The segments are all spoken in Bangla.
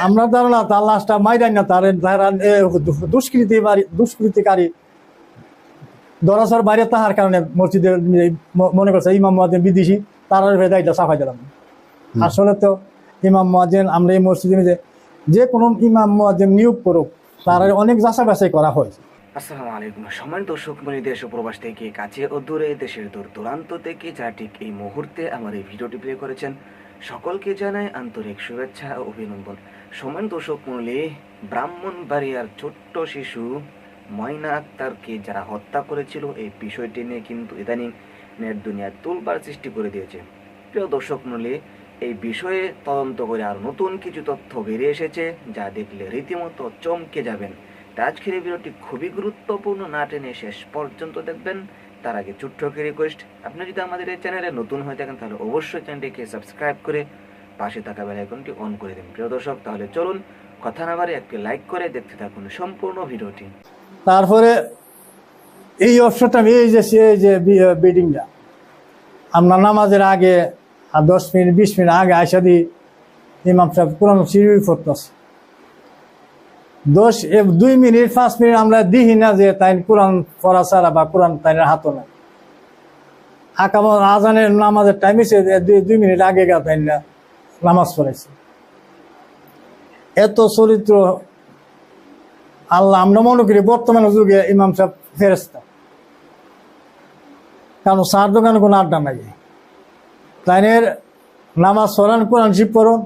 আমরা ধারণা তার লাশটা মাইরাই না, তার দুষ্কৃতিকারী দরাসার বাইরে তাহার কারণে মসজিদে মনে করছে ইমাম মুয়াজ্জিন বিদেশি, তার দায়িত্ব সাফাই দিলাম। আসলে তো ইমাম মুয়াজ্জিন আমরা এই মসজিদে যে কোনো ইমাম মুয়াজ্জিন নিয়োগ করুক, তার অনেক যাচাই বাছাই করা হয়। আসসালামু আলাইকুম সম্মানিত দর্শক মণ্ডলী, দেশ ও প্রবাস থেকে কাছে ও দূরে, দেশের দূর দূরান্ত থেকে যারা ঠিক এই মুহূর্তে আমার এই ভিডিওটি প্লে করেছেন, সকলকে জানাই আন্তরিক শুভেচ্ছা ও অভিনন্দন। সম্মানিত দর্শক মণ্ডলী, ব্রাহ্মণবাড়িয়ার ছোট্ট শিশু ময়না আক্তারকে যারা হত্যা করেছিল, এই বিষয়টি নিয়ে কিন্তু ইদানিং নেট দুনিয়ায় তোলপাড় সৃষ্টি করে দিয়েছে। প্রিয় দর্শক মণ্ডলী, এই বিষয়ে তদন্ত করে আর নতুন কিছু তথ্য বেরিয়ে এসেছে, যা দেখলে রীতিমতো চমকে যাবেন। আজকের এই ভিডিওটি খুবই গুরুত্বপূর্ণ, না টেনে শেষ পর্যন্ত দেখবেন। তার আগে ছোট্ট একটি রিকোয়েস্ট, আপনি যদি আমাদের এই চ্যানেলে নতুন হয়ে থাকেন তাহলে অবশ্যই চ্যানেলটিকে সাবস্ক্রাইব করে পাশে থাকা বেল আইকনটি অন করে দিন। প্রিয় দর্শক, তাহলে চলুন কথা না বাড়িয়ে একটি লাইক করে দেখতে থাকুন সম্পূর্ণ ভিডিওটি। তারপরে এই অবসরটা এই যে বিল্ডিংটা আমরা নামাজের আগে 10 মিনিট 20 মিনিট আগে আইসা দিই, ইমাম সাহেব কোরআন শরীফ পড়তেছে। 2 মিনিট 5 মিনিট আমরা দিই না যে তাই কোরআন পড়া ছাড়া বা কোরআন তাই হাতও না। আজানের নামাজের টাইম এসে 2 মিনিট আগে তাই না নামাজ পড়াইছে। এত চরিত্র আল্লাহ, আমরা মনে করি বর্তমান যুগে ইমাম সাহেব ফেরেশতা, কারণ সার দোকানে কোনো আড্ডা নাই। তাইনের নামাজ পড়ান, কোরআন শরীফ পড়ুন,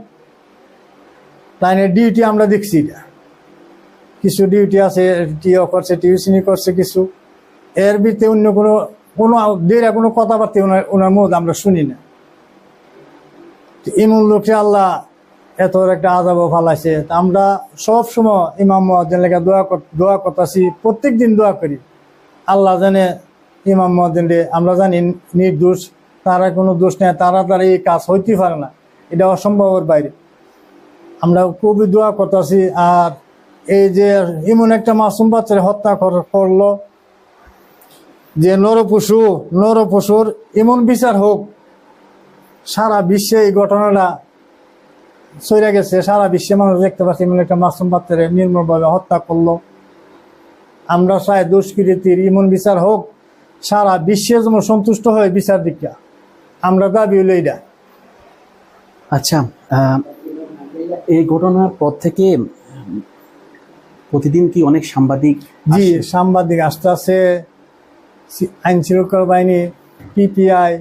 তাইনের ডিউটি আমরা দেখছি। কিছু ডিউটি আছে, টিও করছে, টিউশনি করছে কিছু, এর ভিতরে অন্য কোনো কথাবার্তা ওনার মুখ আমরা শুনি না। এমন লোককে আল্লাহ এত একটা আযাব ফালাইছে। আমরা সব সময় ইমাম মুয়াজ্জিন লেগে দোয়া করতেছি, প্রত্যেক দিন দোয়া করি আল্লাহ জানে ইমাম মুয়াজ্জিন আমরা জানি নির্দোষ, তারা কোনো দোষ নেই, তাড়াতাড়ি এই কাজ হইতে পারে না, এটা অসম্ভবের বাইরে। আমরা খুবই দোয়া করতেছি। আর এই যে এমন একটা মাসুম বাচ্চারে হত্যা করলো, যে নরপশুর এমন বিচার হোক, সারা বিশ্বে এই ঘটনাটা ছড়িয়ে গেছে, সারা বিশ্বে মানুষ দেখতে পাচ্ছে এমন একটা মাসুম বাচ্চারে নির্মমভাবে হত্যা করলো। আমরা চাই দুষ্কৃতির এমন বিচার হোক, সারা বিশ্বে যেন সন্তুষ্ট হয় বিচার দিকটা, আমরা দাবি হইল এইটা। আচ্ছা, এই ঘটনার পর থেকে প্রতিদিন কি অনেক সাংবাদিক? জি, সাংবাদিক আসতে আছে, আইন শৃঙ্খলা বাহিনী, পিপিআই,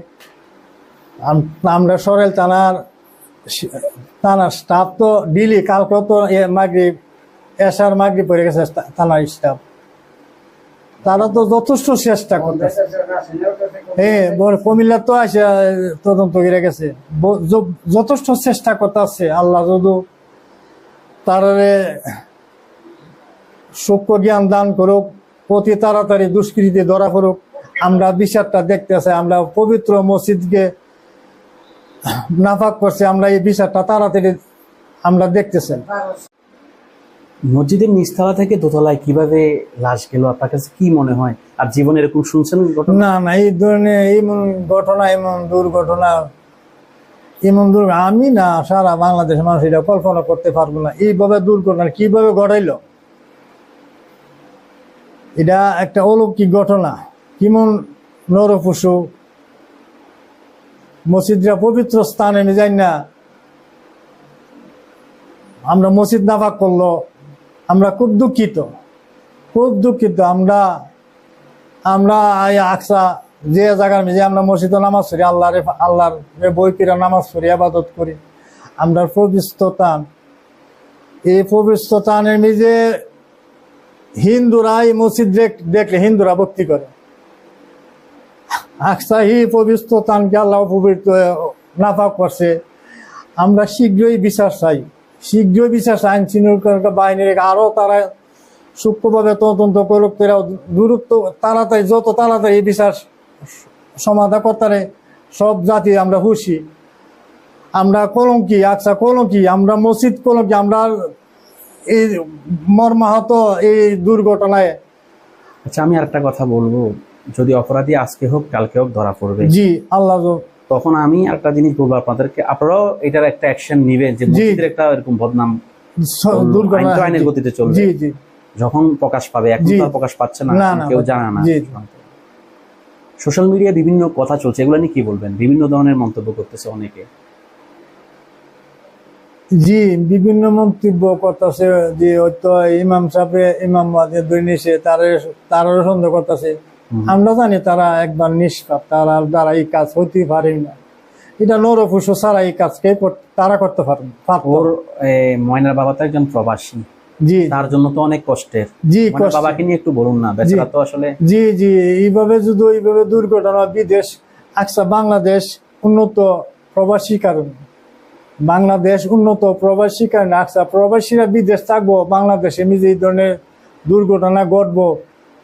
আমরা সরেল থানার স্টাফ তো ডিলি, কালকেও তো এসার মাগরিব পড়ে গেছে থানার স্টাফ, তারা তো যথেষ্ট চেষ্টা করতেছে। হ্যাঁ, কুমিল্লা তো আসে তদন্ত করে গেছে, যথেষ্ট চেষ্টা করতেছে। আল্লাহ যদি তারে সূক্ষ্ম জ্ঞান দান করুক, অতি তাড়াতাড়ি দুষ্কৃতি ধরা পড়ুক। আমরা বিচারটা দেখতে চাই, আমরা পবিত্র মসজিদকে নাপাক করছে, আমরা এই বিচারটা তাড়াতাড়ি আমরা দেখতে চাই। মসজিদের নিচতলা থেকে দোতলায় কিভাবে লাশ গেল, আপনার কাছে কি মনে হয়? আর জীবনে এরকম শুনছেন ঘটনা? না, এই ধরনের এমন ঘটনা, এমন দুর্ঘটনা, আমি না, সারা বাংলাদেশের মানুষ এটা কল্পনা করতে পারবো না। এইভাবে দুর্ঘটনা কিভাবে ঘটাইলো, এটা একটা অলৌকিক ঘটনা। কেমন নরপশু মসজিদরা পবিত্র স্থানে যাই না, আমরা মসজিদ নাপাক করলো, আমরা খুব দুঃখিত। আমরা আকসা যে জায়গার মেঝে আমরা মসজিদে নামাজ পড়ি, আল্লাহর বই পিরা নামাজ পড়ি, আবাদত করি, আমরা পবিত্র স্থান, এই পবিত্র স্থানের মেঝে হিন্দুরা এই মসজিদ দেখলে হিন্দুরা ভক্তি করে। আকসা হি পবিত্র স্থানকে আল্লাহ পবিত্র নাপাক করছে। আমরা শীঘ্রই বিচার চাই, আইন শৃঙ্খলা বাহিনীর আরো তারা সূক্ষ্মভাবে তদন্ত করুক, দূরত্ব তাড়াতাড়ি, যত তাড়াতাড়ি এই বিচার সমাধান করতে সব জাতি আমরা খুশি। আমরা কলঙ্কি, আকসা কলঙ্কি, আমরা মসজিদ কলঙ্কি, আমরা এই মর্মাহত এই দুর্ঘটনায়। আচ্ছা, আমি আরেকটা কথা বলবো, যদি অপরাধী আজকে হোক কালকে হোক ধরা পড়বে। জি, আল্লাহ তখন আমি একটা জিনিস বলবো আপনাদেরকে, আপনারাও এটার একটা অ্যাকশন নিবেন যে মসজিদের একটা এরকম বদনাম আইন দুর্ঘটনা তো আইনের গতিতে চলবে, জি জি যখন প্রকাশ পাবে, এখন জি। তো আর প্রকাশ পাচ্ছে না, না, এখন না, কেউ জানে না। জি। সোশ্যাল মিডিয়ায় বিভিন্ন কথা চলছে, এগুলো নিয়ে কি বলবেন? বিভিন্ন ধরনের মন্তব্য করতেছে অনেকে। জি, বিভিন্ন মন্তব্য করতেছে যে হয়তো ইমাম সাহেব ইমাম মাদের ধরে নিছে তারারও সন্দেহ করতেছে। আমরা জানি তারা একবার নিষ্পাপ, তারা দ্বারা এই কাজ হইতে পারে না। এটা নরপুষ ছাড়া এই কাজকে তারা করতে পারে না। ওর ময়নার বাবা তো একজন প্রবাসী, জি তার জন্য তো অনেক কষ্টের। জি ময়নার কষ্ট। বাবাকে নিয়ে একটু বলুন না, বেচারা তো আসলে। জি জি এইভাবে যদি এইভাবে দুর্ঘটনা বিদেশ আচ্ছা, বাংলাদেশ উন্নত প্রবাসী কারণে, বাংলাদেশ উন্নত প্রবাসী কারণে আচ্ছা, প্রবাসীরা বিদেশ থাকবো, বাংলাদেশে নিজে এই ধরনের দুর্ঘটনা ঘটবো,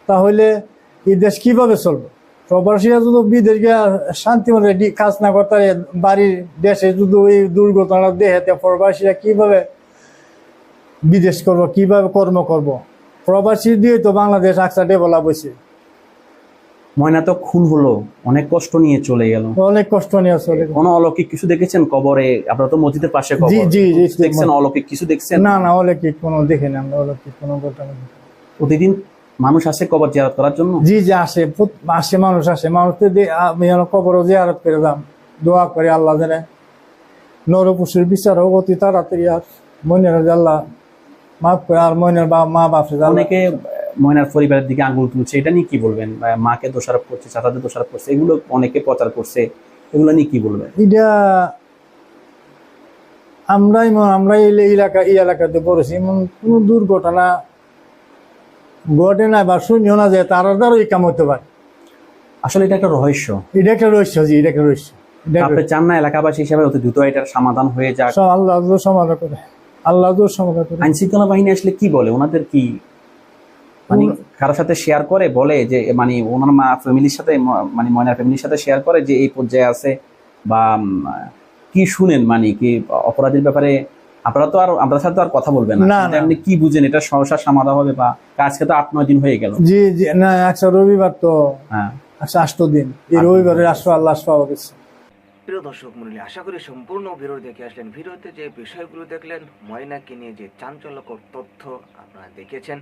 তাহলে এই দেশ কিভাবে চলবে? প্রবাসীরা যদি বিদেশ গিয়ে শান্তি মনে কাজ না করতে পারে, বাড়ির দেশে যদি এই দুর্ঘটনা দেখে, প্রবাসীরা কিভাবে বিদেশ করব, কিভাবে কর্ম করব? প্রবাসী দিয়ে তো বাংলাদেশ আচ্ছা ডেভেলপ হয়েছে। ময়না তো খুন হলো, অনেক কষ্ট নিয়ে চলে গেল, অনেক কষ্ট নিয়ে চলে গেল। কোনো অলৌকিক কিছু দেখেছেন কবরে? আপনারা তো মসজিদের পাশে কবর, জি, জি, জি। কিছু দেখছেন? অলৌকিক কিছু দেখছেন? না না, অলৌকিক কোনো দেখিনি আমরা, অলৌকিক কোনো ঘটনা দেখিনি। প্রতিদিন মানুষ আসে কবর জিয়ারত করার জন্য? জি জি আসে, আসে মানুষ আসে, মানুষকে আমি কবরও জিয়ারত করে দাম, দোয়া করে আল্লাহ জানে নরপুষের বিচার হোক অতি তাড়াতাড়ি, আর মনের আল্লাহ মাফ করে, আর মনের মা বাপে অনেকে ময়নার পরিবারের দিকে আঙ্গুল তুলছে, এটা নিয়ে কি বলবেন? মাকে দোষারোপ করছে, চাচাদের দোষারোপ করছে, এগুলো অনেকে প্রচার করছে, এগুলো নিয়ে কি বলবেন? এটা আমরা এই এলাকাতে পড়েছি, এমন কোন দুর্ঘটনা ঘটে না বা শুনিও না যে তার দ্বারা কাম হতে পারে। আসলে এটা একটা রহস্য, এটা একটা রহস্য। জি, এটা একটা রহস্য। আপনি চান না এলাকাবাসী হিসাবে অতি দ্রুত এটার সমাধান হয়ে যাক? আল্লাহ সমাধান করে, আল্লাহ সমাধান করে। আইন শৃঙ্খলা বাহিনী আসলে কি বলে? ওনাদের কি মানে কারোর সাথে শেয়ার করে, বলে যে মানে ওনার মা ফ্যামিলির সাথে, মানে ময়নার ফ্যামিলির সাথে শেয়ার করে যে এই পর্যায়ে আছে, বা কি শুনেন মানে কি অপরাধীর ব্যাপারে? আপনারা তো আর আমাদের সাথে তো আর কথা বলবেন না, আপনি কি বুঝেন এটা সমস্যার সমাধান হবে? বা আজকে তো 8-9 দিন হয়ে গেল। জি জি না, আচ্ছা রবিবার তো, হ্যাঁ আচ্ছা 8 দিন, এই রবিবারে আল্লাহ পাওয়া গেছে। প্রিয় দর্শক মণ্ডলী, আশা করি সম্পূর্ণ ভিডিও দেখে আসলেন। ভিডিওতে যে বিষয়গুলো দেখলেন, ময়নাকে নিয়ে যে চাঞ্চল্যকর তথ্য আপনারা দেখেছেন,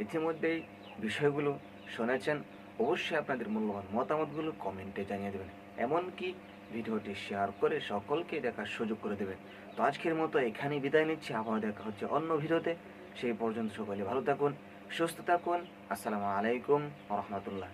ইতিমধ্যেই বিষয়গুলো শুনেছেন। অবশ্যই আপনাদের মূল্যবান মতামতগুলো কমেন্টে জানিয়ে দেবেন, এমনকি ভিডিওটি শেয়ার করে সকলকে দেখার সুযোগ করে দেবেন। তো আজকের মতো এখানেই বিদায় নিচ্ছি, আবার দেখা হচ্ছে অন্য ভিডিওতে। সেই পর্যন্ত সকলে ভালো থাকুন, সুস্থ থাকুন। আসসালামু আলাইকুম ওয়া রাহমাতুল্লাহ।